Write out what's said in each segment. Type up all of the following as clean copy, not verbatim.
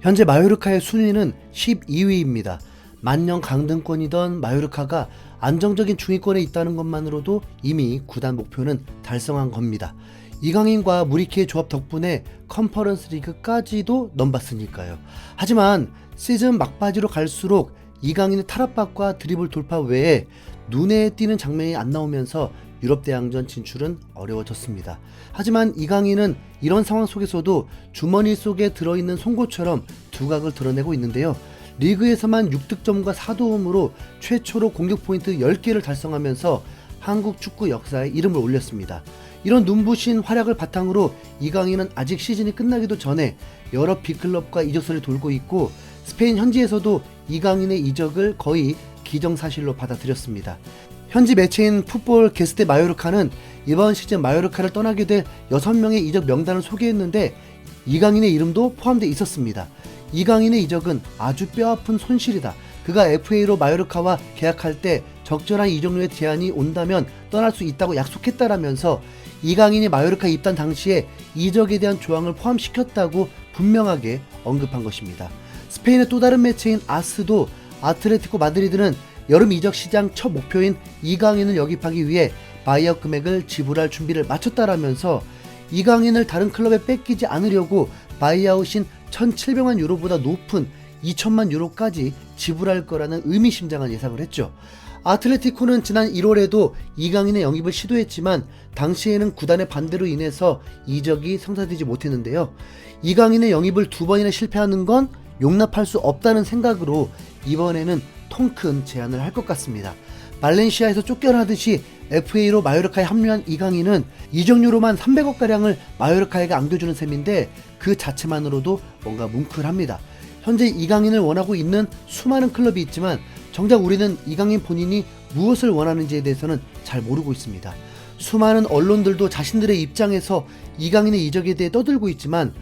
현재 마요르카의 순위는 12위입니다. 만년 강등권이던 마요르카가 안정적인 중위권에 있다는 것만으로도 이미 구단 목표는 달성한 겁니다. 이강인과 무리키의 조합 덕분에 컨퍼런스 리그까지도 넘봤으니까요. 하지만 시즌 막바지로 갈수록 이강인의 탈압박과 드리블 돌파 외에 눈에 띄는 장면이 안 나오면서 유럽 대항전 진출은 어려워졌습니다. 하지만 이강인은 이런 상황 속에서도 주머니 속에 들어있는 송곳처럼 두각을 드러내고 있는데요. 리그에서만 6득점과 4도움으로 최초로 공격 포인트 10개를 달성하면서 한국 축구 역사에 이름을 올렸습니다. 이런 눈부신 활약을 바탕으로 이강인은 아직 시즌이 끝나기도 전에 여러 빅클럽과 이적설이 돌고 있고, 스페인 현지에서도 이강인의 이적을 거의 기정사실로 받아들였습니다. 현지 매체인 풋볼 게스트 마요르카는 이번 시즌 마요르카를 떠나게 될 6명의 이적 명단을 소개했는데 이강인의 이름도 포함되어 있었습니다. 이강인의 이적은 아주 뼈아픈 손실이다. 그가 FA로 마요르카와 계약할 때 적절한 이적료의 제한이 온다면 떠날 수 있다고 약속했다라면서 이강인이 마요르카 입단 당시에 이적에 대한 조항을 포함시켰다고 분명하게 언급한 것입니다. 스페인의 또 다른 매체인 아스도 아틀레티코 마드리드는 여름 이적 시장 첫 목표인 이강인을 영입하기 위해 바이아웃 금액을 지불할 준비를 마쳤다라면서 이강인을 다른 클럽에 뺏기지 않으려고 바이아웃인 1,700만 유로보다 높은 2,000만 유로까지 지불할 거라는 의미심장한 예상을 했죠. 아틀레티코는 지난 1월에도 이강인의 영입을 시도했지만 당시에는 구단의 반대로 인해서 이적이 성사되지 못했는데요. 이강인의 영입을 2번이나 실패하는 건 용납할 수 없다는 생각으로 이번에는 통 큰 제안을 할 것 같습니다. 발렌시아에서 쫓겨나듯이 FA로 마요르카에 합류한 이강인은 이적료로만 300억가량을 마요르카에게 안겨주는 셈인데 그 자체만으로도 뭔가 뭉클합니다. 현재 이강인을 원하고 있는 수많은 클럽이 있지만 정작 우리는 이강인 본인이 무엇을 원하는지에 대해서는 잘 모르고 있습니다. 수많은 언론들도 자신들의 입장에서 이강인의 이적에 대해 떠들고 있지만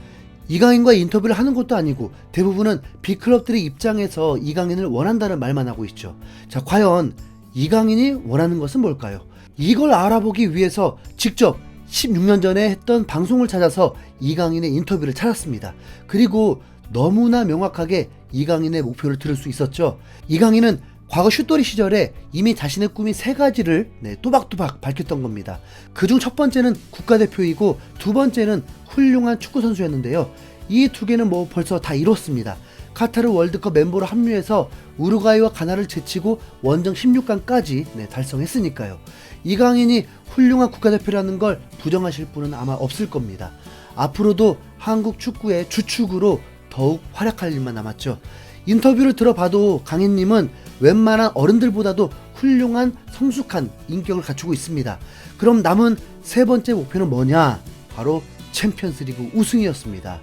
이강인과 인터뷰를 하는 것도 아니고 대부분은 빅클럽들의 입장에서 이강인을 원한다는 말만 하고 있죠. 자, 과연 이강인이 원하는 것은 뭘까요? 이걸 알아보기 위해서 직접 16년 전에 했던 방송을 찾아서 이강인의 인터뷰를 찾았습니다. 그리고 너무나 명확하게 이강인의 목표를 들을 수 있었죠. 이강인은 과거 슛돌이 시절에 이미 자신의 꿈이 3가지를 또박또박 밝혔던 겁니다. 그중 첫 번째는 국가대표이고 두 번째는 훌륭한 축구선수였는데요. 이 2개는 벌써 다 이뤘습니다. 카타르 월드컵 멤버로 합류해서 우루과이와 가나를 제치고 원정 16강까지 달성했으니까요. 이강인이 훌륭한 국가대표라는 걸 부정하실 분은 아마 없을 겁니다. 앞으로도 한국 축구의 주축으로 더욱 활약할 일만 남았죠. 인터뷰를 들어봐도 강인님은 웬만한 어른들보다도 훌륭한 성숙한 인격을 갖추고 있습니다. 그럼 남은 3번째 목표는 뭐냐? 바로 챔피언스리그 우승이었습니다.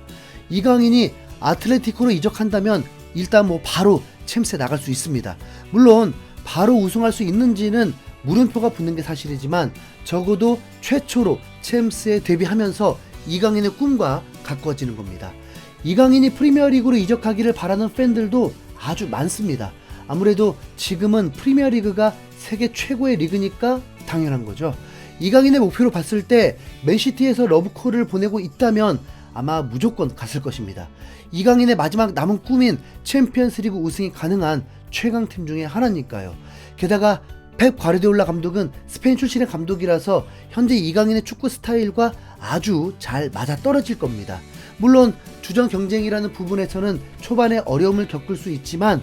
이강인이 아틀레티코로 이적한다면 일단 바로 챔스에 나갈 수 있습니다. 물론 바로 우승할 수 있는지는 물음표가 붙는 게 사실이지만 적어도 최초로 챔스에 데뷔하면서 이강인의 꿈과 가까워지는 겁니다. 이강인이 프리미어리그로 이적하기를 바라는 팬들도 아주 많습니다. 아무래도 지금은 프리미어리그가 세계 최고의 리그니까 당연한 거죠. 이강인의 목표로 봤을 때 맨시티에서 러브콜을 보내고 있다면 아마 무조건 갔을 것입니다. 이강인의 마지막 남은 꿈인 챔피언스리그 우승이 가능한 최강팀 중에 하나니까요. 게다가 펩 과르디올라 감독은 스페인 출신의 감독이라서 현재 이강인의 축구 스타일과 아주 잘 맞아떨어질 겁니다. 물론 주전 경쟁이라는 부분에서는 초반에 어려움을 겪을 수 있지만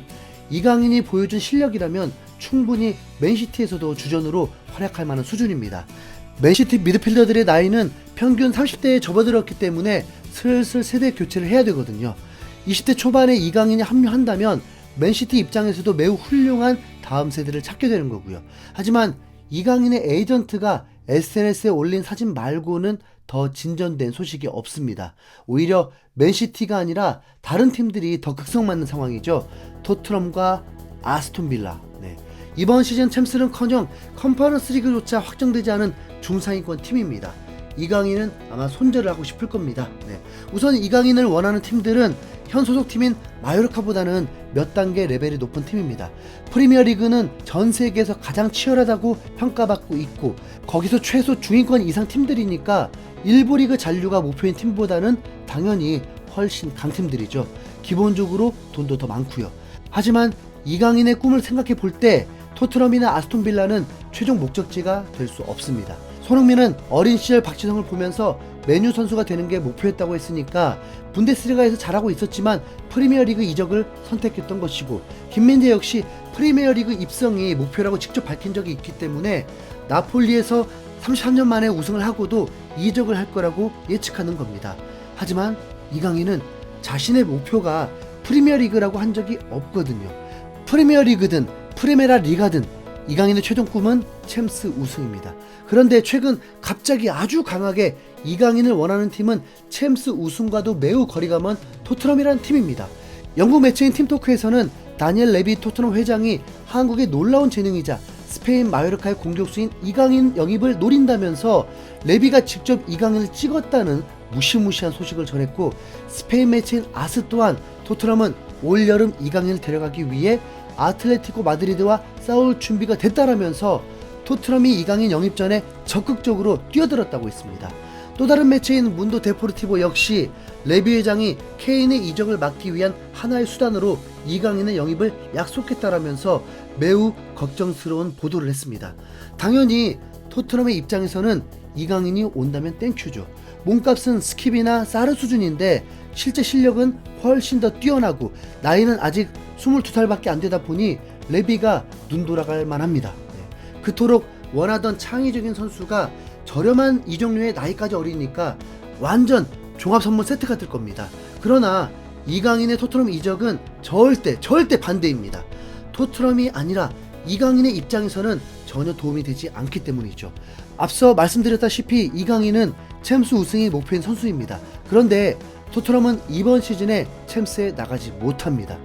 이강인이 보여준 실력이라면 충분히 맨시티에서도 주전으로 활약할 만한 수준입니다. 맨시티 미드필더들의 나이는 평균 30대에 접어들었기 때문에 슬슬 세대 교체를 해야 되거든요. 20대 초반에 이강인이 합류한다면 맨시티 입장에서도 매우 훌륭한 다음 세대를 찾게 되는 거고요. 하지만 이강인의 에이전트가 SNS에 올린 사진 말고는 더 진전된 소식이 없습니다. 오히려 맨시티가 아니라 다른 팀들이 더 극성맞는 상황이죠. 토트넘과 아스톤빌라. 이번 시즌 챔스는커녕 컨퍼런스 리그조차 확정되지 않은 중상위권 팀입니다. 이강인은 아마 손절을 하고 싶을 겁니다. 우선 이강인을 원하는 팀들은 현 소속팀인 마요르카보다는 몇 단계 레벨이 높은 팀입니다. 프리미어리그는 전 세계에서 가장 치열하다고 평가받고 있고 거기서 최소 중위권 이상 팀들이니까 일부 리그 잔류가 목표인 팀보다는 당연히 훨씬 강팀들이죠. 기본적으로 돈도 더 많고요. 하지만 이강인의 꿈을 생각해 볼 때 토트넘이나 아스톤빌라는 최종 목적지가 될 수 없습니다. 손흥민은 어린 시절 박지성을 보면서 메뉴 선수가 되는 게 목표였다고 했으니까 분데스리가에서 잘하고 있었지만 프리미어리그 이적을 선택했던 것이고, 김민재 역시 프리미어리그 입성이 목표라고 직접 밝힌 적이 있기 때문에 나폴리에서 33년 만에 우승을 하고도 이적을 할 거라고 예측하는 겁니다. 하지만 이강인은 자신의 목표가 프리미어리그라고 한 적이 없거든요. 프리미어리그든 프리메라 리가든 이강인의 최종 꿈은 챔스 우승입니다. 그런데 최근 갑자기 아주 강하게 이강인을 원하는 팀은 챔스 우승과도 매우 거리가 먼 토트넘이라는 팀입니다. 영국 매체인 팀토크에서는 다니엘 레비 토트넘 회장이 한국의 놀라운 재능이자 스페인 마요르카의 공격수인 이강인 영입을 노린다면서 레비가 직접 이강인을 찍었다는 무시무시한 소식을 전했고, 스페인 매체인 아스 또한 토트넘은 올여름 이강인을 데려가기 위해 아틀레티코 마드리드와 싸울 준비가 됐다라면서 토트넘이 이강인 영입 전에 적극적으로 뛰어들었다고 했습니다. 또 다른 매체인 문도 데포르티보 역시 레비 회장이 케인의 이적을 막기 위한 하나의 수단으로 이강인의 영입을 약속했다라면서 매우 걱정스러운 보도를 했습니다. 당연히 토트넘의 입장에서는 이강인이 온다면 땡큐죠. 몸값은 스킵이나 사르 수준인데 실제 실력은 훨씬 더 뛰어나고 나이는 아직 22살밖에 안 되다 보니 레비가 눈 돌아갈 만합니다. 그토록 원하던 창의적인 선수가 저렴한 이적료의 나이까지 어리니까 완전 종합 선물 세트가 될 겁니다. 그러나 이강인의 토트넘 이적은 절대 반대입니다. 토트넘이 아니라 이강인의 입장에서는 전혀 도움이 되지 않기 때문이죠. 앞서 말씀드렸다시피 이강인은 챔스 우승이 목표인 선수입니다. 그런데 토트넘은 이번 시즌에 챔스에 나가지 못합니다.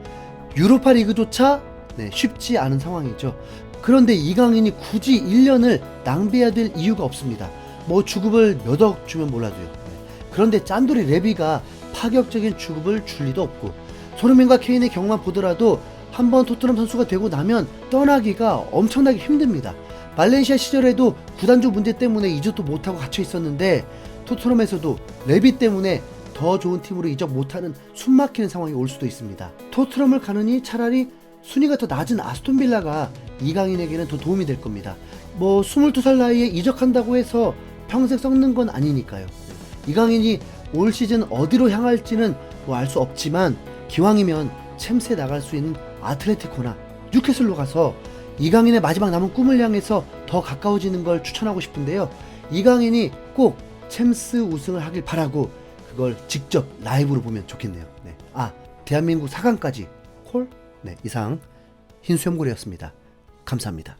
유로파 리그조차 쉽지 않은 상황이죠. 그런데 이강인이 굳이 1년을 낭비해야 될 이유가 없습니다. 뭐 주급을 몇 억 주면 몰라도요. 그런데 짠돌이 레비가 파격적인 주급을 줄 리도 없고, 손흥민과 케인의 경우만 보더라도 한번 토트넘 선수가 되고 나면 떠나기가 엄청나게 힘듭니다. 발렌시아 시절에도 구단주 문제 때문에 이적도 못하고 갇혀 있었는데 토트넘에서도 레비 때문에 더 좋은 팀으로 이적 못하는 숨막히는 상황이 올 수도 있습니다. 토트넘을 가느니 차라리 순위가 더 낮은 아스톤빌라가 이강인에게는 더 도움이 될 겁니다. 뭐 22살 나이에 이적한다고 해서 평생 썩는 건 아니니까요. 이강인이 올 시즌 어디로 향할지는 뭐 알 수 없지만 기왕이면 챔스에 나갈 수 있는 아틀레티코나 뉴캐슬로 가서 이강인의 마지막 남은 꿈을 향해서 더 가까워지는 걸 추천하고 싶은데요. 이강인이 꼭 챔스 우승을 하길 바라고 그걸 직접 라이브로 보면 좋겠네요. 대한민국 4강까지 콜? 이상 흰수염고래였습니다. 감사합니다.